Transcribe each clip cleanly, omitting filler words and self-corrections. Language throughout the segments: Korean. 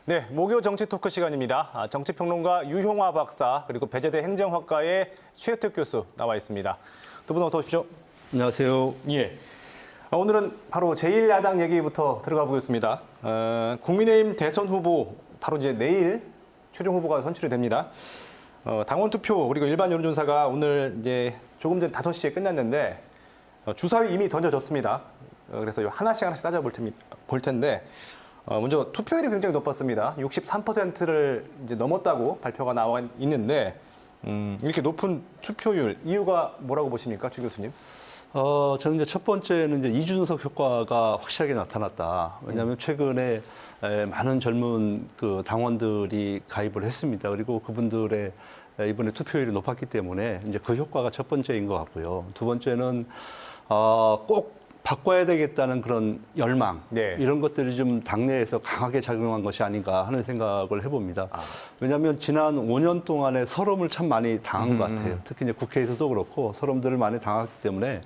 네, 목요 정치 토크 시간입니다. 정치평론가 유형화 박사 그리고 배재대 행정학과의 최혜택 교수 나와 있습니다. 두 분 어서 오십시오. 안녕하세요. 예. 오늘은 바로 제1야당 얘기부터 들어가 보겠습니다. 국민의힘 대선 후보 바로 이제 내일 최종 후보가 선출이 됩니다. 당원 투표 그리고 일반 여론조사가 오늘 이제 조금 전 5시에 끝났는데 주사위 이미 던져졌습니다. 그래서 하나씩 따져볼 텐데 먼저 투표율이 굉장히 높았습니다. 63%를 이제 넘었다고 발표가 나와 있는데 이렇게 높은 투표율 이유가 뭐라고 보십니까, 최 교수님? 저는 이제 첫 번째는 이제 이준석 효과가 확실하게 나타났다. 왜냐하면 최근에 많은 젊은 그 당원들이 가입을 했습니다. 그리고 그분들의 이번에 투표율이 높았기 때문에 이제 그 효과가 첫 번째인 것 같고요. 두 번째는 꼭 바꿔야 되겠다는 그런 열망, 네. 이런 것들이 좀 당내에서 강하게 작용한 것이 아닌가 하는 생각을 해봅니다. 왜냐하면 지난 5년 동안에 서름을 참 많이 당한 것 같아요. 특히 이제 국회에서도 그렇고 서름들을 많이 당했기 때문에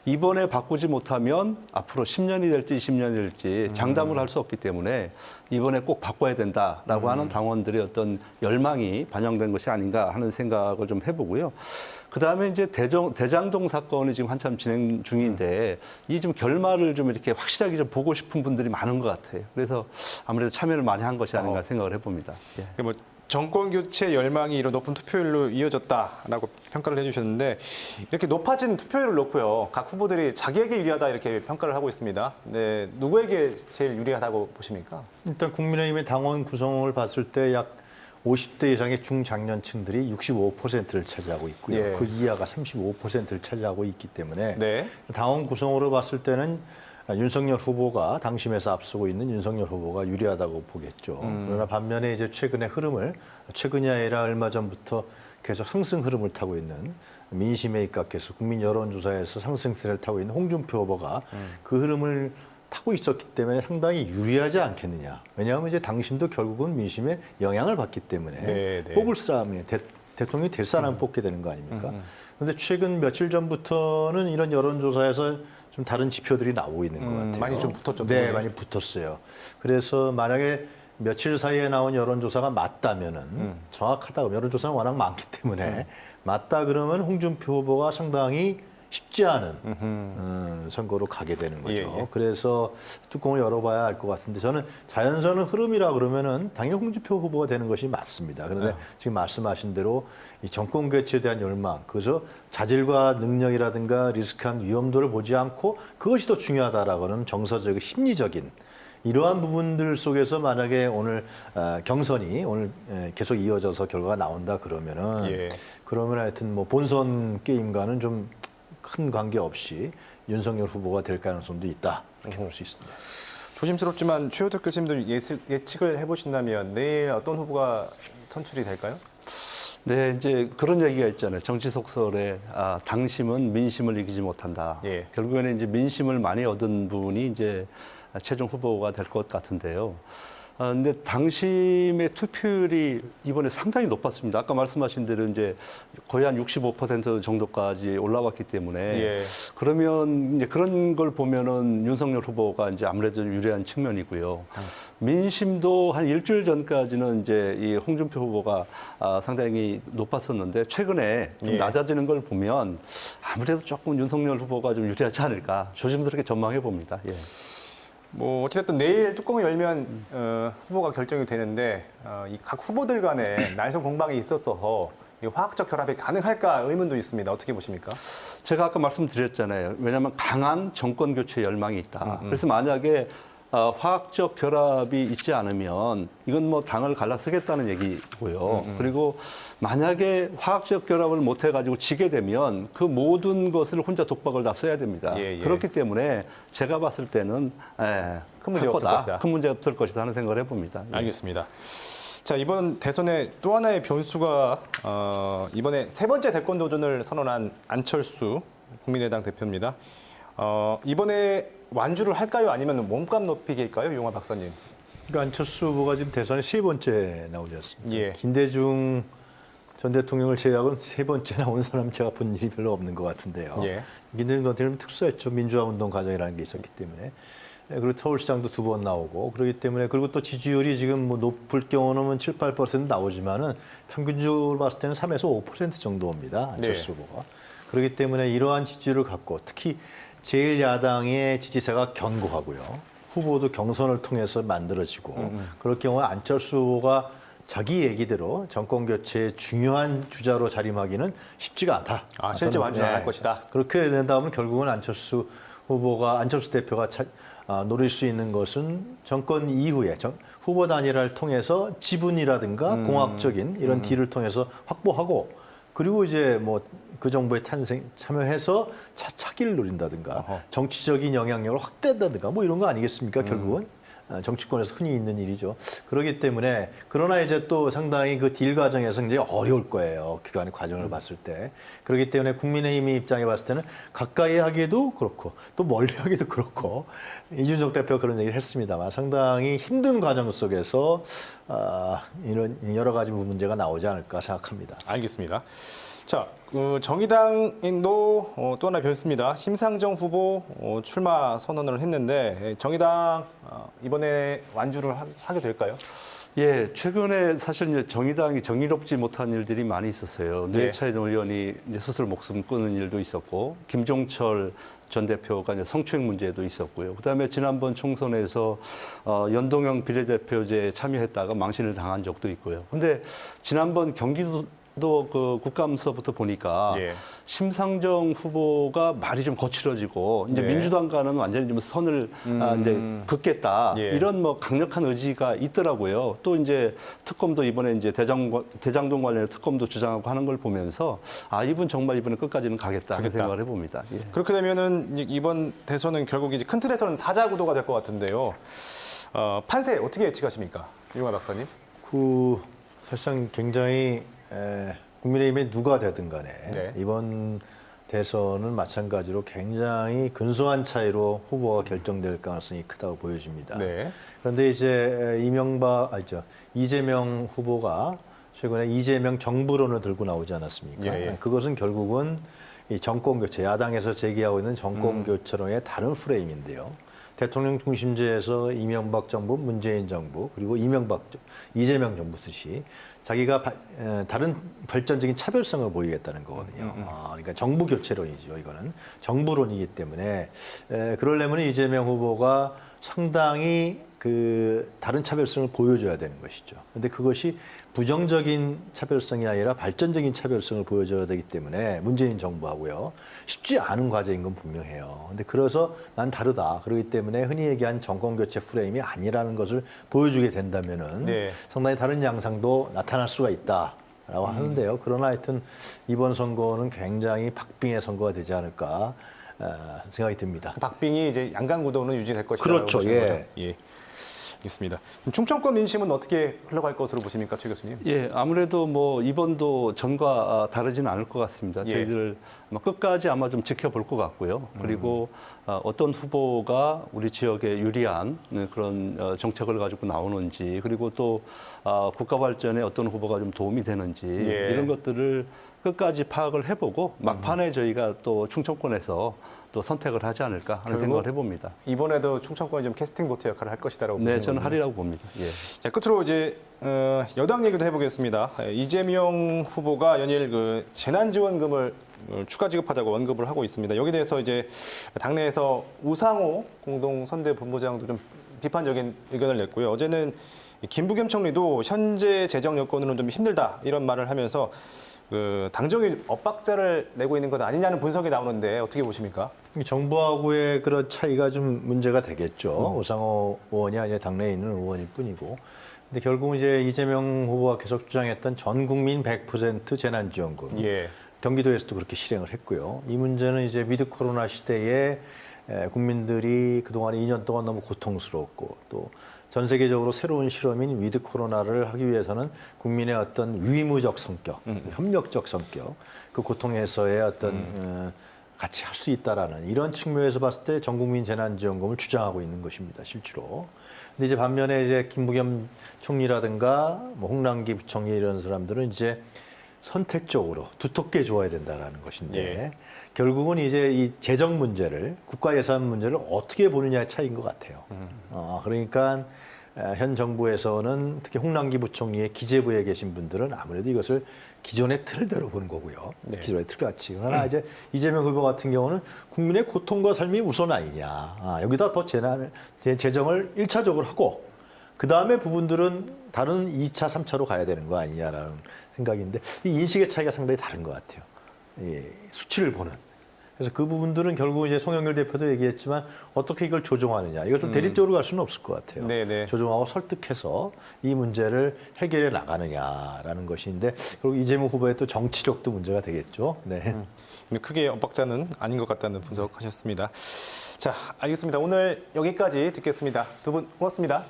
이번에 바꾸지 못하면 앞으로 10년이 될지 20년이 될지 장담을 할 수 없기 때문에 이번에 꼭 바꿔야 된다라고 하는 당원들의 어떤 열망이 반영된 것이 아닌가 하는 생각을 좀 해보고요. 그다음에 이제 대장동 사건이 지금 한참 진행 중인데 이 좀 결말을 좀 이렇게 확실하게 좀 보고 싶은 분들이 많은 것 같아요. 그래서 아무래도 참여를 많이 한 것이 아닌가 생각을 해봅니다. 예. 뭐 정권 교체 열망이 이런 높은 투표율로 이어졌다라고 평가를 해주셨는데 이렇게 높아진 투표율을 놓고요, 각 후보들이 자기에게 유리하다 이렇게 평가를 하고 있습니다. 네, 누구에게 제일 유리하다고 보십니까? 일단 국민의힘의 당원 구성을 봤을 때 약 50대 이상의 중장년층들이 65%를 차지하고 있고요. 예. 그 이하가 35%를 차지하고 있기 때문에 네. 당원 구성으로 봤을 때는 윤석열 후보가 당심에서 앞서고 있는 윤석열 후보가 유리하다고 보겠죠. 그러나 반면에 이제 최근의 흐름을 최근이 아니라 얼마 전부터 계속 상승 흐름을 타고 있는 민심에 입각해서 국민 여론조사에서 상승세를 타고 있는 홍준표 후보가 그 흐름을 타고 있었기 때문에 상당히 유리하지 않겠느냐. 왜냐하면 이제 당신도 결국은 민심에 영향을 받기 때문에 네. 뽑을 사람이 대통령이 될 사람을 뽑게 되는 거 아닙니까? 그런데 최근 며칠 전부터는 이런 여론조사에서 좀 다른 지표들이 나오고 있는 것 같아요. 많이 좀 붙었죠. 네, 많이 붙었어요. 그래서 만약에 며칠 사이에 나온 여론조사가 맞다면은 정확하다고, 여론조사는 워낙 많기 때문에 맞다 그러면 홍준표 후보가 상당히 쉽지 않은 선거로 가게 되는 거죠. 예. 그래서 뚜껑을 열어봐야 알 것 같은데 저는 자연스러운 흐름이라 그러면은 당연히 홍준표 후보가 되는 것이 맞습니다. 그런데 지금 말씀하신 대로 이 정권 교체에 대한 열망, 그래서 자질과 능력이라든가 리스크한 위험도를 보지 않고 그것이 더 중요하다라고는 정서적, 심리적인 이러한 부분들 속에서 만약에 오늘 경선이 오늘 계속 이어져서 결과가 나온다 그러면은 그러면 하여튼 뭐 본선 게임과는 좀 큰 관계 없이 윤석열 후보가 될 가능성도 있다 이렇게 볼 수 있습니다. 조심스럽지만 최효택 교수님들 예측을 해보신다면 내일 어떤 후보가 선출이 될까요? 네, 이제 그런 얘기가 있잖아요. 정치 속설에 당심은 민심을 이기지 못한다. 예. 결국에는 이제 민심을 많이 얻은 분이 이제 최종 후보가 될 것 같은데요. 근데 당심의 투표율이 이번에 상당히 높았습니다. 아까 말씀하신 대로 이제 거의 한 65% 정도까지 올라왔기 때문에 그러면 이제 그런 걸 보면은 윤석열 후보가 이제 아무래도 유리한 측면이고요. 민심도 한 일주일 전까지는 이제 이 홍준표 후보가 상당히 높았었는데 최근에 좀 낮아지는 걸 보면 아무래도 조금 윤석열 후보가 좀 유리하지 않을까 조심스럽게 전망해 봅니다. 예. 뭐 어찌됐든 내일 뚜껑을 열면 후보가 결정이 되는데 이 각 후보들 간에 날선 공방이 있어서 이 화학적 결합이 가능할까 의문도 있습니다. 어떻게 보십니까? 제가 아까 말씀드렸잖아요. 왜냐하면 강한 정권 교체 열망이 있다. 그래서 만약에 화학적 결합이 있지 않으면 이건 뭐 당을 갈라쓰겠다는 얘기고요. 그리고 만약에 화학적 결합을 못 해가지고 지게 되면 그 모든 것을 혼자 독박을 다 써야 됩니다. 그렇기 때문에 제가 봤을 때는 큰 문제 없을 것이다. 큰 문제 없을 것이다 하는 생각을 해봅니다. 알겠습니다. 자, 이번 대선의 또 하나의 변수가 이번에 세 번째 대권 도전을 선언한 안철수 국민의당 대표입니다. 이번에 완주를 할까요? 아니면 몸값 높이기일까요? 유영하 박사님. 그러니까 안철수 후보가 지금 대선에 세 번째 나오지 않습니까? 예. 김대중 전 대통령을 제외하고는 세 번째 나온 사람 제가 본 일이 별로 없는 것 같은데요. 김대중 전 대통령은 특수했죠. 민주화 운동 과정이라는 게 있었기 때문에. 그리고 서울시장도 2번 나오고 그렇기 때문에 그리고 또 지지율이 지금 뭐 높을 경우는 7, 8% 나오지만은 평균적으로 봤을 때는 3에서 5% 정도입니다. 안철수 후보가. 그렇기 때문에 이러한 지지율을 갖고 특히 제1야당의 지지세가 견고하고요. 후보도 경선을 통해서 만들어지고 그럴 경우에 안철수 후보가 자기 얘기대로 정권 교체의 중요한 주자로 자림하기는 쉽지가 않다. 실제 완주를 할 것이다. 그렇게 된다면 결국은 안철수 대표가 노릴 수 있는 것은 정권 이후에 후보 단일화를 통해서 지분이라든가 공학적인 이런 딜을 통해서 확보하고 그리고 이제 뭐 그 정부의 참여해서 차기를 노린다든가 정치적인 영향력을 확대한다든가 뭐 이런 거 아니겠습니까? 결국은 정치권에서 흔히 있는 일이죠. 그렇기 때문에 그러나 이제 또 상당히 그 딜 과정에서 굉장히 어려울 거예요. 그간의 과정을 봤을 때. 그렇기 때문에 국민의힘 입장에 봤을 때는 가까이 하기도 그렇고 또 멀리 하기도 그렇고 이준석 대표가 그런 얘기를 했습니다만 상당히 힘든 과정 속에서 이런 여러 가지 문제가 나오지 않을까 생각합니다. 알겠습니다. 자, 정의당도 또 하나 변수입니다. 심상정 후보 출마 선언을 했는데 정의당 이번에 완주를 하게 될까요? 예, 최근에 사실 이제 정의당이 정의롭지 못한 일들이 많이 있었어요. 노회찬 의원이 이제 스스로 목숨 끊은 일도 있었고, 김종철 전 대표가 이제 성추행 문제도 있었고요. 그다음에 지난번 총선에서 연동형 비례대표제에 참여했다가 망신을 당한 적도 있고요. 근데 지난번 경기도 그 국감서부터 보니까 심상정 후보가 말이 좀 거칠어지고 이제 민주당과는 완전히 좀 선을 이제 긋겠다 이런 뭐 강력한 의지가 있더라고요. 또 이제 특검도 이번에 이제 대장동 관련해 특검도 주장하고 하는 걸 보면서 이분 정말 이번에 끝까지는 가겠다 하는 생각을 해봅니다. 예. 그렇게 되면은 이번 대선은 결국 이제 큰 틀에서는 사자 구도가 될 것 같은데요. 판세 어떻게 예측하십니까, 이용화 박사님? 사실상 굉장히 국민의힘에 누가 되든 간에 이번 대선은 마찬가지로 굉장히 근소한 차이로 후보가 결정될 가능성이 크다고 보여집니다. 그런데 이제 이재명 후보가 최근에 이재명 정부론을 들고 나오지 않았습니까? 그것은 결국은 이 정권 교체, 야당에서 제기하고 있는 정권 교체론의 다른 프레임인데요. 대통령 중심제에서 이명박 정부, 문재인 정부, 그리고 이재명 정부 듯이 자기가 다른 발전적인 차별성을 보이겠다는 거거든요. 그러니까 정부 교체론이죠. 이거는 정부론이기 때문에 그러려면 이재명 후보가 상당히 그 다른 차별성을 보여줘야 되는 것이죠. 그런데 그것이 부정적인 차별성이 아니라 발전적인 차별성을 보여줘야 되기 때문에 문재인 정부하고요. 쉽지 않은 과제인 건 분명해요. 근데 그래서 난 다르다. 그렇기 때문에 흔히 얘기한 정권 교체 프레임이 아니라는 것을 보여주게 된다면은 상당히 다른 양상도 나타날 수가 있다라고 하는데요. 그러나 하여튼 이번 선거는 굉장히 박빙의 선거가 되지 않을까 생각이 듭니다. 박빙이 이제 양강구도는 유지될 것이다. 그렇죠. 있습니다. 충청권 민심은 어떻게 흘러갈 것으로 보십니까, 최 교수님? 예, 아무래도 뭐 이번도 전과 다르지는 않을 것 같습니다. 저희들 아마 끝까지 아마 좀 지켜볼 것 같고요. 그리고 어떤 후보가 우리 지역에 유리한 그런 정책을 가지고 나오는지, 그리고 또 국가 발전에 어떤 후보가 좀 도움이 되는지 이런 것들을 끝까지 파악을 해보고 막판에 저희가 또 충청권에서 또 선택을 하지 않을까 하는 생각을 해봅니다. 이번에도 충청권이 좀 캐스팅 보트 역할을 할 것이다라고 보시는 저는 하리라고 봅니다. 자, 끝으로 이제 여당 얘기도 해보겠습니다. 이재명 후보가 연일 그 재난지원금을 추가 지급하자고 언급을 하고 있습니다. 여기에 대해서 이제 당내에서 우상호 공동선대본부장도 좀 비판적인 의견을 냈고요. 어제는 김부겸 총리도 현재 재정 여건으로는 좀 힘들다 이런 말을 하면서 그 당정이 엇박자를 내고 있는 것 아니냐는 분석이 나오는데 어떻게 보십니까? 정부하고의 그런 차이가 좀 문제가 되겠죠. 우상호 의원이 아니라 당내에 있는 의원일 뿐이고. 근데 결국 이제 이재명 후보가 계속 주장했던 전 국민 100% 재난지원금. 경기도에서도 그렇게 실행을 했고요. 이 문제는 이제 위드 코로나 시대에 국민들이 그동안 2년 동안 너무 고통스러웠고 또 전 세계적으로 새로운 실험인 위드 코로나를 하기 위해서는 국민의 어떤 위무적 성격, 협력적 성격, 그 고통 해소의 어떤 같이 할 수 있다라는 이런 측면에서 봤을 때 전국민 재난지원금을 주장하고 있는 것입니다, 실제로. 근데 이제 반면에 이제 김부겸 총리라든가 뭐 홍남기 부총리 이런 사람들은 이제 선택적으로 두텁게 줘야 된다라는 것인데 예. 결국은 이제 이 재정 문제를 국가 예산 문제를 어떻게 보느냐의 차이인 것 같아요. 그러니까 현 정부에서는 특히 홍남기 부총리의 기재부에 계신 분들은 아무래도 이것을 기존의 틀대로 보는 거고요. 네. 기존의 틀같이. 그러나 이제 이재명 후보 같은 경우는 국민의 고통과 삶이 우선 아니냐. 여기다 더 재정을 1차적으로 하고 그 다음에 부분들은 다른 2차, 3차로 가야 되는 거 아니냐라는 생각인데 이 인식의 차이가 상당히 다른 것 같아요. 수치를 보는. 그래서 그 부분들은 결국 이제 송영길 대표도 얘기했지만 어떻게 이걸 조정하느냐. 이걸 좀 대립적으로 갈 수는 없을 것 같아요. 네네. 조정하고 설득해서 이 문제를 해결해 나가느냐라는 것인데 그리고 이재명 후보의 또 정치력도 문제가 되겠죠. 네. 크게 엇박자는 아닌 것 같다는 분석하셨습니다. 자, 알겠습니다. 오늘 여기까지 듣겠습니다. 두 분 고맙습니다.